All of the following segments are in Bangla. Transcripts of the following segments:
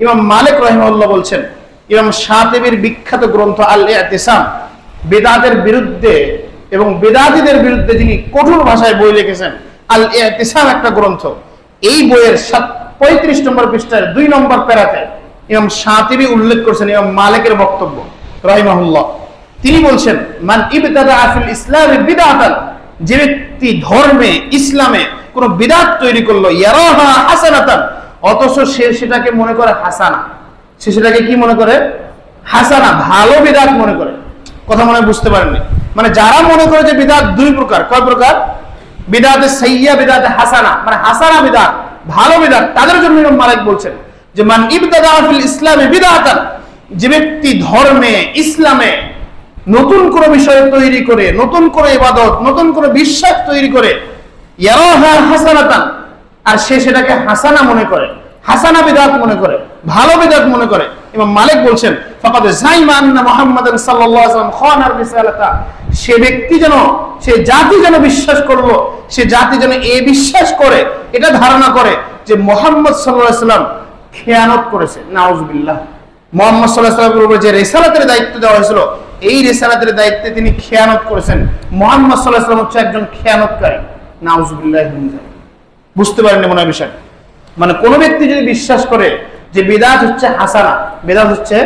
ইমাম মালিক রাহিমাহুল্লাহ বলছেন, ইমাম শাতিবির বিখ্যাত গ্রন্থ আল ইতিসাম, বিদআতের বিরুদ্ধে এবং বিদআতীদের বিরুদ্ধে যিনি কঠোর ভাষায় বই লিখেছেন, আল ইতিসাম একটা গ্রন্থ। এই বইয়ের 35 নম্বর পৃষ্ঠার 2 নম্বর প্যারাতে ইমাম শাতিবি উল্লেখ করেছেন ইমাম মালিকের বক্তব্য রাহিমাহুল্লাহ। তিনি বলছেন, মান ইবতাদা ফিল ইসলামি বিদআতান, যে ব্যক্তি ধর্মে ইসলামে কোন বিদআত তৈরি করলো, ইয়ারাহা হাসানাতান, অথচ সে সেটাকে মনে করে হাসানা, সে সেটাকে কি মনে করে? হাসানা, ভালো বিদআত মনে করে। কথা মনে বুঝতে পারেননি? মানে যারা মনে করে যে বিদআত দুই প্রকার, কয় প্রকার? বিদআতে সাইয়্যা, বিদআতে হাসানা, মানে হাসানা বিদআত, ভালো বিদআত, তাদের জন্য ইমাম মালিক বলছেন যে মান ইবতাদা ফিল ইসলামি বিদআতান, যে ব্যক্তি ধর্মে ইসলামে নতুন কোন বিষয় তৈরি করে, নতুন কোন ইবাদত, নতুন কোন বিশ্বাস তৈরি করে, ইয়ারাহা হাসানাতান, আর সে সেটাকে হাসানা মনে করে, হাসানা বিদআত মনে করে, ভালো বিদআত মনে করে, ইমাম মালিক বলছেন ফাকাদ যাইমা আন্না মুহাম্মাদান সাল্লাল্লাহু আলাইহি ওয়াসাল্লাম খানার রিসালাতা, সে ব্যক্তি যেন, সে জাতি যেন বিশ্বাস করলো, সে জাতি যেন এই বিশ্বাস করে, এটা ধারণা করে যে মুহাম্মদ সাল্লাল্লাহু আলাইহি ওয়াসাল্লাম খেয়ানত করেছে। নাউজুবিল্লাহ। মুহাম্মদ সাল্লাল্লাহু আলাইহি ওয়াসাল্লামের উপর যে রিসালাতের দায়িত্ব দেওয়া হয়েছিল, এই রিসালাতের দায়িত্বে তিনি খেয়ানত করেছেন। মুহাম্মদ সাল্লাল্লাহু আলাইহি ওয়াসাল্লাম হচ্ছে একজন খেয়ানতকারী। নাউজুবিল্লাহ। বুঝতে পারেননি মনে হয় বিষয়? মানে কোন ব্যক্তি যদি বিশ্বাস করে যে বিদআত হচ্ছে হাসানা, বিদআত হচ্ছে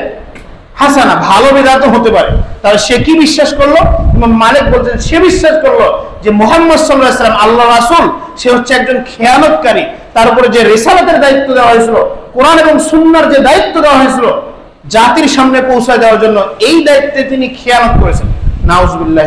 হাসানা, ভালো বিদআতও হতে পারে, তাহলে সে কি বিশ্বাস করলো? ইমাম মালিক বলছেন সে বিশ্বাস করলো যে মুহাম্মদ সাল্লাল্লাহু আলাইহি ওয়াসাল্লাম আল্লাহর রাসূল, সে হচ্ছে একজন খেয়ানতকারী। তার উপরে যে রিসালাতের দায়িত্ব দেওয়া হয়েছিল, কোরআন এবং সুন্নাহর যে দায়িত্ব দেওয়া হয়েছিল জাতির সামনে পৌঁছায় দেওয়ার জন্য, এই দায়িত্বে তিনি খেয়ানত করেছেন। নাউজুবিল্লাহ।